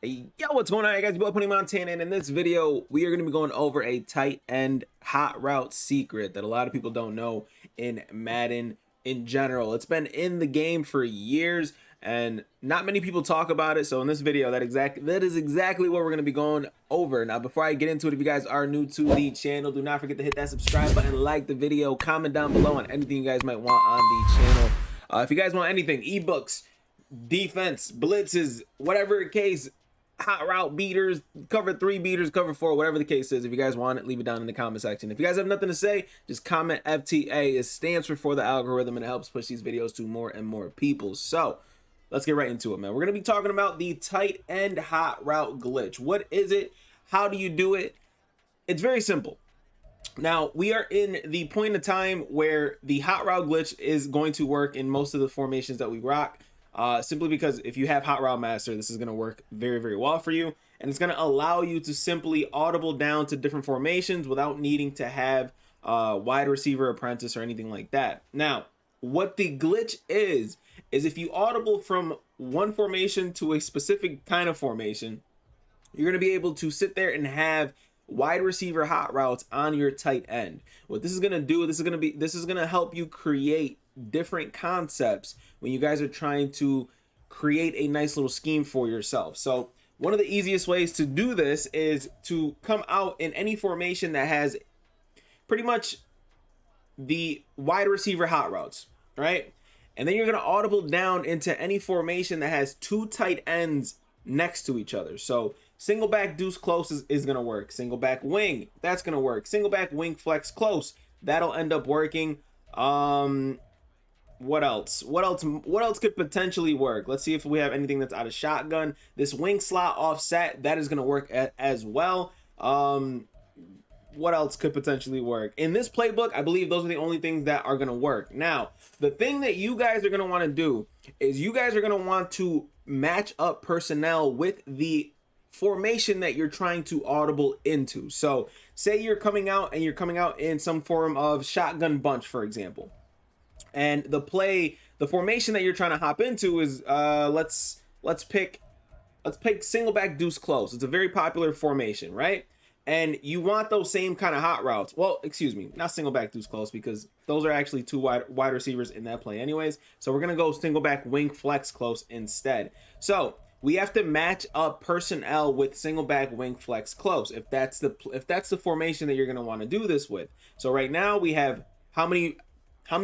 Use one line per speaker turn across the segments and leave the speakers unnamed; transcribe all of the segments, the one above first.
Hey, yo, what's going on, guys? Your boy Putting Montana, and in this video, we are going to be going over a tight end hot route secret that a lot of people don't know in Madden in general. It's been in the game for years, and not many people talk about it. So in this video, that is exactly what we're going to be going over. Now, before I get into it, if you guys are new to the channel, do not forget to hit that subscribe button, like the video, comment down below on anything you guys might want on the channel. If you guys want anything, ebooks, defense, blitzes, whatever the case, hot route beaters, cover 3 beaters, cover 4, whatever the case is. If you guys want it, leave it down in the comment section. If you guys have nothing to say, just comment FTA. It stands for the algorithm, and it helps push these videos to more and more people. So let's get right into it, man. We're going to be talking about the tight end hot route glitch. What is it? How do you do it? It's very simple. Now, we are in the point of time where the hot route glitch is going to work in most of the formations that we rock. Simply because if you have Hot Route Master, this is going to work very, very well for you. And it's going to allow you to simply audible down to different formations without needing to have wide receiver apprentice or anything like that. Now, what the glitch is if you audible from one formation to a specific kind of formation, you're going to be able to sit there and have wide receiver hot routes on your tight end. What this is going to do, this is going to help you create different concepts when you guys are trying to create a nice little scheme for yourself. So one of the easiest ways to do this is to come out in any formation that has pretty much the wide receiver hot routes, right? And then you're going to audible down into any formation that has 2 tight ends next to each other. So single back deuce close is going to work. Single back wing, that's going to work. Single back wing flex close, that'll end up working. What else could potentially work? Let's see if we have anything that's out of shotgun. This wing slot offset, that is going to work as well. What else could potentially work in this playbook? I believe those are the only things that are going to work. Now, the thing that you guys are going to want to do is you guys are going to want to match up personnel with the formation that you're trying to audible into. So say you're coming out in some form of shotgun bunch, for example. And the formation that you're trying to hop into is let's pick single back deuce close. It's a very popular formation, right? And you want those same kind of hot routes. Well, excuse me, not single back deuce close, because those are actually 2 wide receivers in that play anyways. So we're gonna go single back wing flex close instead. So we have to match up personnel with single back wing flex close if that's the formation that you're gonna want to do this with. So right now we have how many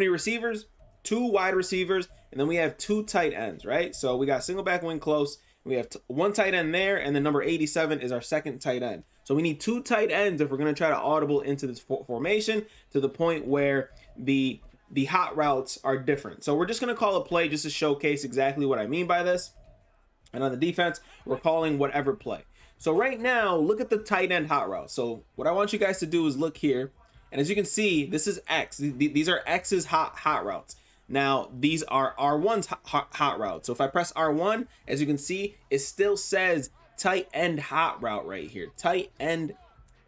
receivers? 2 wide receivers, and then we have 2 tight ends, right? So we got single back wing close, we have 1 tight end there, and then number 87 is our second tight end. So we need 2 tight ends if we're going to try to audible into this formation to the point where the hot routes are different. So we're just going to call a play just to showcase exactly what I mean by this. And on the defense, we're calling whatever play. So right now, look at the tight end hot route. So what I want you guys to do is look here. And as you can see, this is X. These are X's hot routes. Now, these are R1's hot routes. So if I press R1, as you can see, it still says tight end hot route right here. Tight end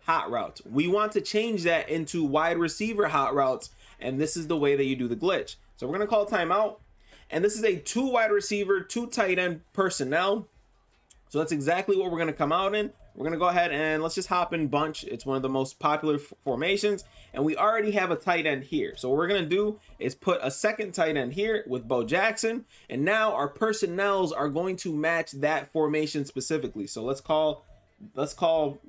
hot routes. We want to change that into wide receiver hot routes, and this is the way that you do the glitch. So we're going to call timeout. And this is a 2 wide receiver, 2 tight end personnel. So that's exactly what we're going to come out in. We're going to go ahead and let's just hop in bunch. It's one of the most popular formations, and we already have a tight end here. So what we're going to do is put a second tight end here with Bo Jackson, and now our personnels are going to match that formation specifically. So let's call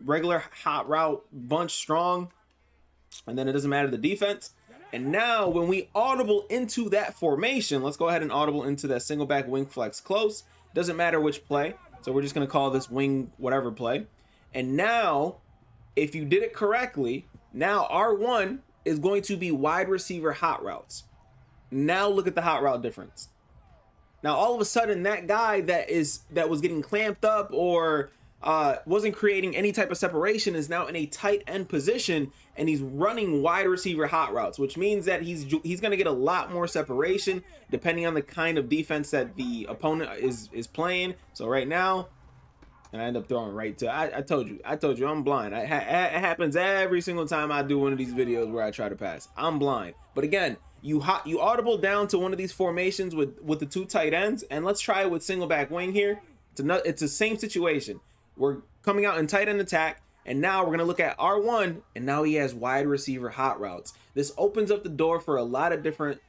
regular hot route bunch strong, and then it doesn't matter the defense. And now when we audible into that formation, let's go ahead and audible into that single back wing flex close. Doesn't matter which play. So we're just going to call this wing whatever play. And now, if you did it correctly, now R1 is going to be wide receiver hot routes. Now look at the hot route difference. Now all of a sudden, that guy that was getting clamped up or wasn't creating any type of separation is now in a tight end position, and he's running wide receiver hot routes, which means that he's going to get a lot more separation depending on the kind of defense that the opponent is playing. So right now, and I end up throwing right to, I told you I'm blind. It happens every single time I do one of these videos where I try to pass. I'm blind. But again, you audible down to one of these formations with the 2 tight ends, and let's try it with single back wing here. It's the same situation. We're coming out in tight end attack, and now we're going to look at R1, and now he has wide receiver hot routes. This opens up the door for a lot of different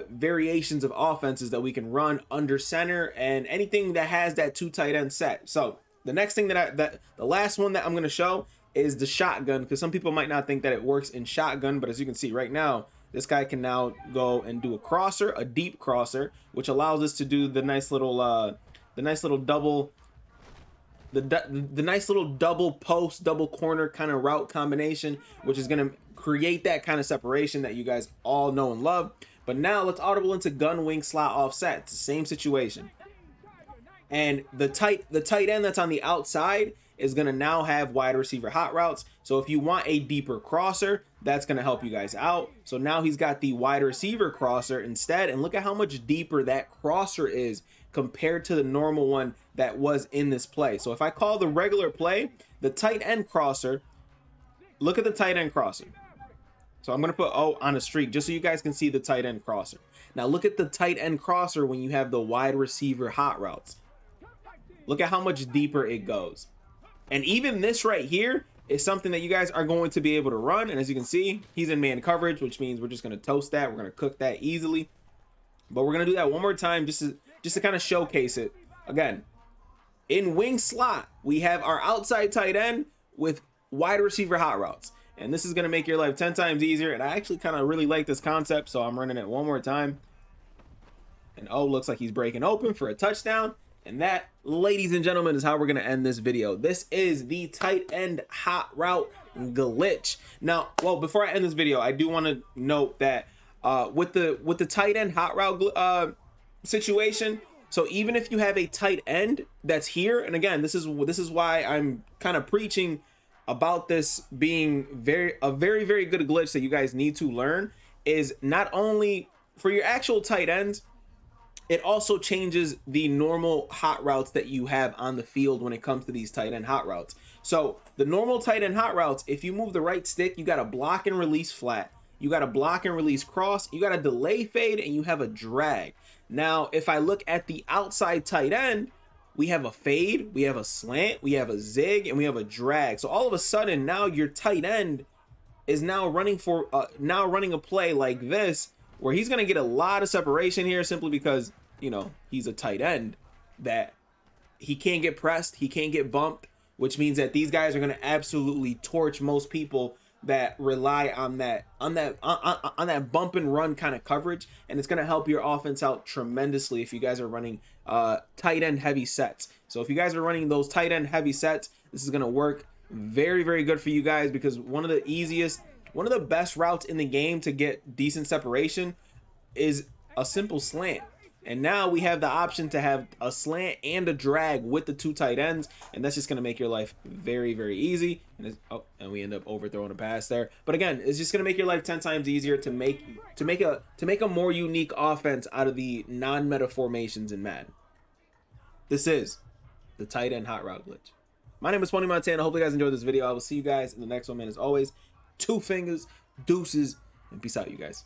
variations of offenses that we can run under center and anything that has that 2 tight end set. So the next thing the last one that I'm going to show is the shotgun, because some people might not think that it works in shotgun, but as you can see right now, this guy can now go and do a crosser, a deep crosser, which allows us to do the nice little double post, double corner kind of route combination, which is going to create that kind of separation that you guys all know and love. But now let's audible into gun wing slot offset. It's the same situation. And the tight end that's on the outside is going to now have wide receiver hot routes. So if you want a deeper crosser, that's going to help you guys out. So now he's got the wide receiver crosser instead. And look at how much deeper that crosser is compared to the normal one that was in this play. So if I call the regular play, the tight end crosser, look at the tight end crosser. So I'm going to put O on a streak just so you guys can see the tight end crosser. Now look at the tight end crosser when you have the wide receiver hot routes. Look at how much deeper it goes. And even this right here is something that you guys are going to be able to run. And as you can see, he's in man coverage, which means we're just going to toast that. We're going to cook that easily. But we're going to do that one more time just to kind of showcase it. Again, in wing slot, we have our outside tight end with wide receiver hot routes. And this is going to make your life 10 times easier. And I actually kind of really like this concept, so I'm running it one more time. And oh, looks like he's breaking open for a touchdown. And that, ladies and gentlemen, is how we're going to end this video. This is the tight end hot route glitch. Now, well, before I end this video, I do want to note that with the tight end hot route situation, so even if you have a tight end that's here, and again, this is why I'm kind of preaching about this being a very, very good glitch that you guys need to learn, is not only for your actual tight ends, it also changes the normal hot routes that you have on the field when it comes to these tight end hot routes. So the normal tight end hot routes, if you move the right stick, you got a block and release flat, you got a block and release cross, you got a delay fade, and you have a drag. Now, if I look at the outside tight end, we have a fade, we have a slant, we have a zig, and we have a drag. So all of a sudden, now your tight end is now running a play like this, where he's going to get a lot of separation here simply because, you know, he's a tight end that he can't get pressed, he can't get bumped, which means that these guys are going to absolutely torch most people that rely on that bump and run kind of coverage, and it's going to help your offense out tremendously if you guys are running tight end heavy sets. So if you guys are running those tight end heavy sets, this is going to work very, very good for you guys, because one of the best routes in the game to get decent separation is a simple slant. And now we have the option to have a slant and a drag with the 2 tight ends, and that's just going to make your life very, very easy. And we end up overthrowing a pass there. But again, it's just going to make your life 10 times easier to make a more unique offense out of the non-meta formations in Madden. This is the tight end hot route glitch. My name is Tony Montana. I hope you guys enjoyed this video. I will see you guys in the next one, man. As always, 2 fingers, deuces, and peace out, you guys.